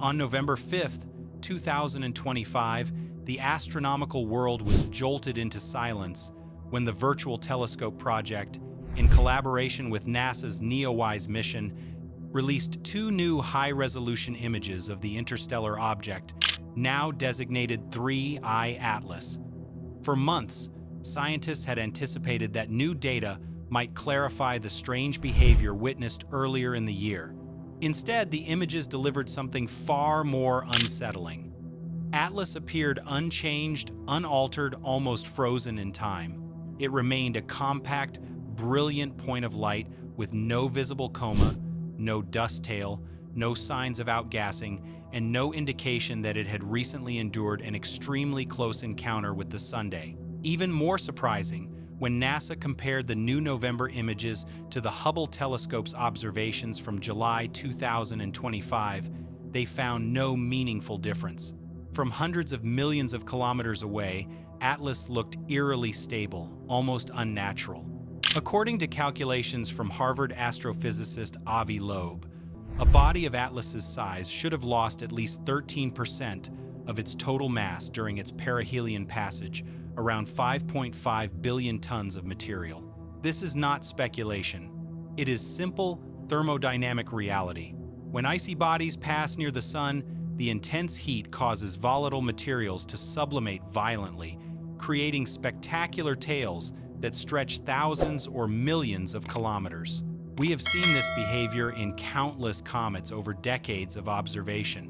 On November 5th, 2025, the astronomical world was jolted into silence when the Virtual Telescope Project, in collaboration with NASA's NEOWISE mission, released two new high-resolution images of the interstellar object, now designated 3I Atlas. For months, scientists had anticipated that new data might clarify the strange behavior witnessed earlier in the year. Instead, the images delivered something far more unsettling. Atlas appeared unchanged, unaltered, almost frozen in time. It remained a compact, brilliant point of light with no visible coma, no dust tail, no signs of outgassing, and no indication that it had recently endured an extremely close encounter with the Sunday. Even more surprising, when NASA compared the new November images to the Hubble telescope's observations from July 2025, they found no meaningful difference. From hundreds of millions of kilometers away, Atlas looked eerily stable, almost unnatural. According to calculations from Harvard astrophysicist Avi Loeb, a body of Atlas's size should have lost at least 13% of its total mass during its perihelion passage, around 5.5 billion tons of material. This is not speculation. It is simple thermodynamic reality. When icy bodies pass near the sun, the intense heat causes volatile materials to sublimate violently, creating spectacular tails that stretch thousands or millions of kilometers. We have seen this behavior in countless comets over decades of observation.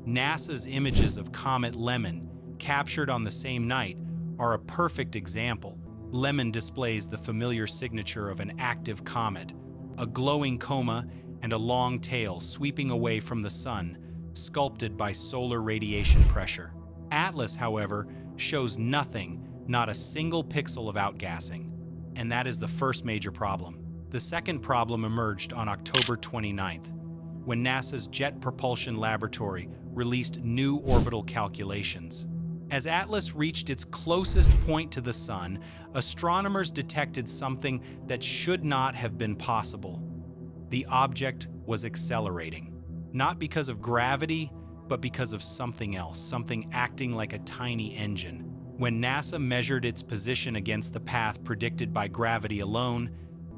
NASA's images of Comet Lemon, captured on the same night, are a perfect example. Lemon displays the familiar signature of an active comet, a glowing coma and a long tail sweeping away from the sun, sculpted by solar radiation pressure. Atlas, however, shows nothing, not a single pixel of outgassing. And that is the first major problem. The second problem emerged on October 29th, when NASA's Jet Propulsion Laboratory released new orbital calculations. As Atlas reached its closest point to the sun, astronomers detected something that should not have been possible. The object was accelerating, not because of gravity, but because of something else, something acting like a tiny engine. When NASA measured its position against the path predicted by gravity alone,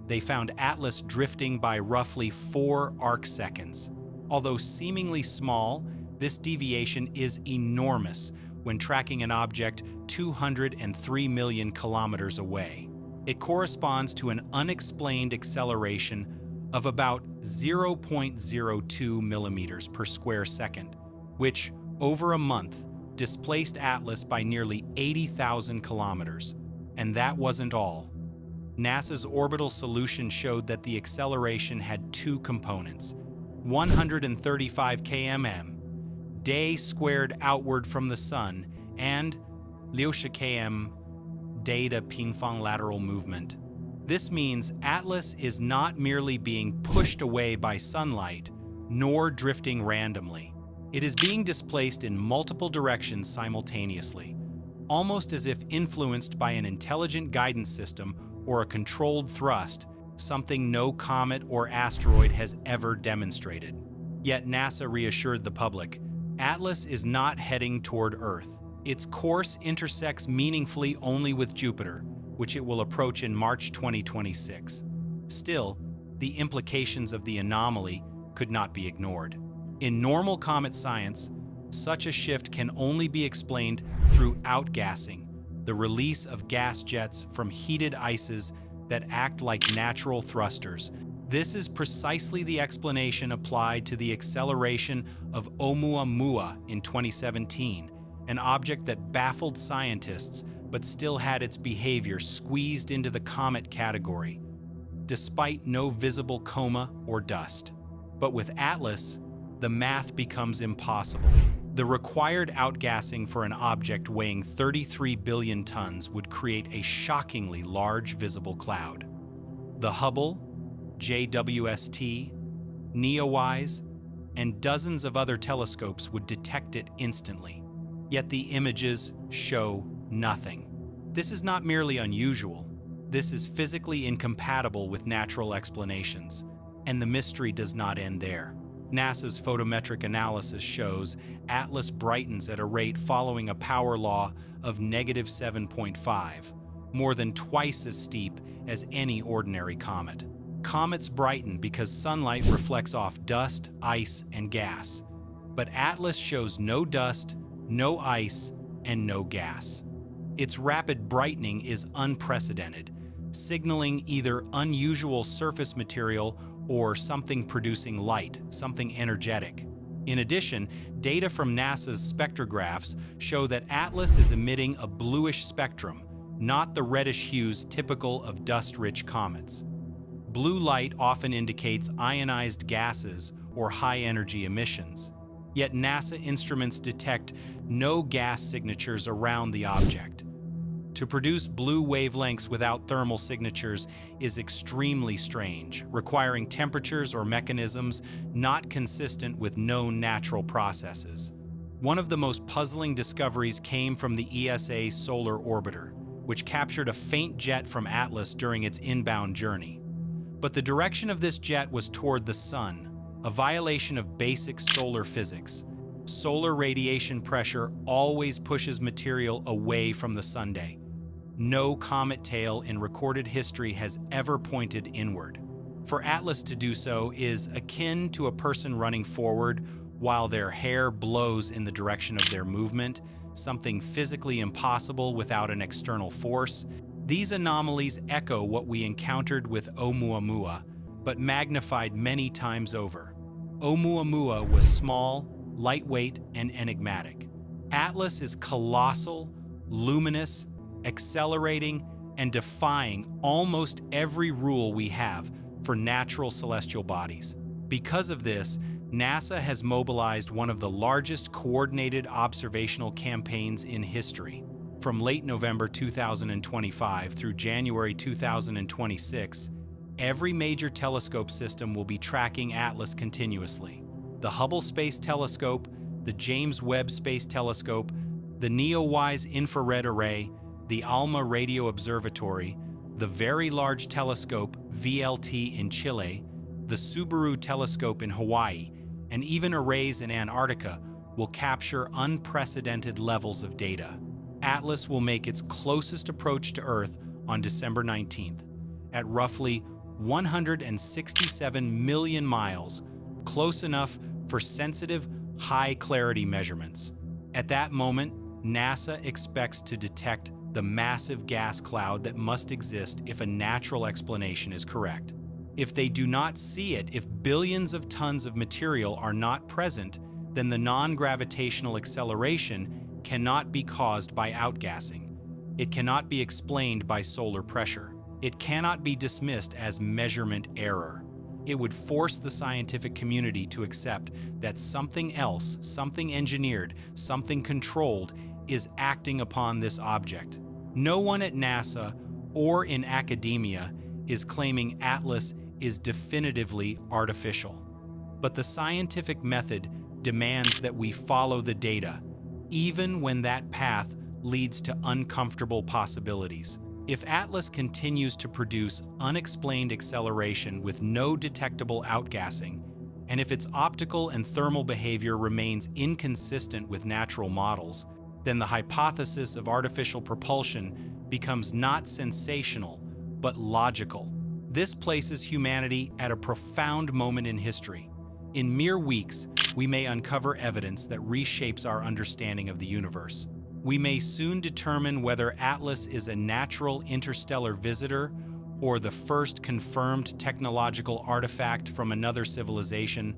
they found Atlas drifting by roughly 4 arcseconds. Although seemingly small, this deviation is enormous when tracking an object 203 million kilometers away. It corresponds to an unexplained acceleration of about 0.02 millimeters per square second, which, over a month, displaced Atlas by nearly 80,000 kilometers. And that wasn't all. NASA's orbital solution showed that the acceleration had two components: 135 km, day squared outward from the sun, and 60 km, day to pingfang lateral movement. This means Atlas is not merely being pushed away by sunlight, nor drifting randomly. It is being displaced in multiple directions simultaneously, almost as if influenced by an intelligent guidance system or a controlled thrust, something no comet or asteroid has ever demonstrated. Yet NASA reassured the public, Atlas is not heading toward Earth. Its course intersects meaningfully only with Jupiter, which it will approach in March 2026. Still, the implications of the anomaly could not be ignored. In normal comet science, such a shift can only be explained through outgassing, the release of gas jets from heated ices that act like natural thrusters. This is precisely the explanation applied to the acceleration of Oumuamua in 2017, an object that baffled scientists but still had its behavior squeezed into the comet category, despite no visible coma or dust. But with Atlas, the math becomes impossible. The required outgassing for an object weighing 33 billion tons would create a shockingly large visible cloud. The Hubble, JWST, NEOWISE, and dozens of other telescopes would detect it instantly. Yet the images show nothing. This is not merely unusual. This is physically incompatible with natural explanations. And the mystery does not end there. NASA's photometric analysis shows Atlas brightens at a rate following a power law of -7.5, more than twice as steep as any ordinary comet. Comets brighten because sunlight reflects off dust, ice, and gas. But Atlas shows no dust, no ice, and no gas. Its rapid brightening is unprecedented, signaling either unusual surface material or something producing light, something energetic. In addition, data from NASA's spectrographs show that Atlas is emitting a bluish spectrum, not the reddish hues typical of dust-rich comets. Blue light often indicates ionized gases or high-energy emissions. Yet NASA instruments detect no gas signatures around the object. To produce blue wavelengths without thermal signatures is extremely strange, requiring temperatures or mechanisms not consistent with known natural processes. One of the most puzzling discoveries came from the ESA Solar Orbiter, which captured a faint jet from Atlas during its inbound journey. But the direction of this jet was toward the sun, a violation of basic solar physics. Solar radiation pressure always pushes material away from the sunday. No comet tail in recorded history has ever pointed inward. For Atlas to do so is akin to a person running forward while their hair blows in the direction of their movement, something physically impossible without an external force. These anomalies echo what we encountered with Oumuamua, but magnified many times over. Oumuamua was small, lightweight, and enigmatic. Atlas is colossal, luminous, accelerating, and defying almost every rule we have for natural celestial bodies. Because of this, NASA has mobilized one of the largest coordinated observational campaigns in history. From late November 2025 through January 2026, every major telescope system will be tracking Atlas continuously. The Hubble Space Telescope, the James Webb Space Telescope, the NEOWISE Infrared Array, the ALMA Radio Observatory, the Very Large Telescope VLT in Chile, the Subaru Telescope in Hawaii, and even arrays in Antarctica will capture unprecedented levels of data. Atlas will make its closest approach to Earth on December 19th, at roughly 167 million miles, close enough for sensitive, high-clarity measurements. At that moment, NASA expects to detect the massive gas cloud that must exist if a natural explanation is correct. If they do not see it, if billions of tons of material are not present, then the non-gravitational acceleration cannot be caused by outgassing. It cannot be explained by solar pressure. It cannot be dismissed as measurement error. It would force the scientific community to accept that something else, something engineered, something controlled, is acting upon this object. No one at NASA or in academia is claiming Atlas is definitively artificial. But the scientific method demands that we follow the data, even when that path leads to uncomfortable possibilities. If Atlas continues to produce unexplained acceleration with no detectable outgassing, and if its optical and thermal behavior remains inconsistent with natural models, then the hypothesis of artificial propulsion becomes not sensational, but logical. This places humanity at a profound moment in history. In mere weeks, we may uncover evidence that reshapes our understanding of the universe. We may soon determine whether Atlas is a natural interstellar visitor or the first confirmed technological artifact from another civilization,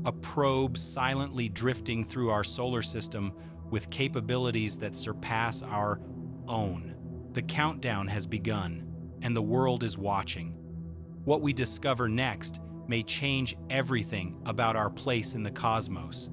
a probe silently drifting through our solar system with capabilities that surpass our own. The countdown has begun, and the world is watching. What we discover next may change everything about our place in the cosmos.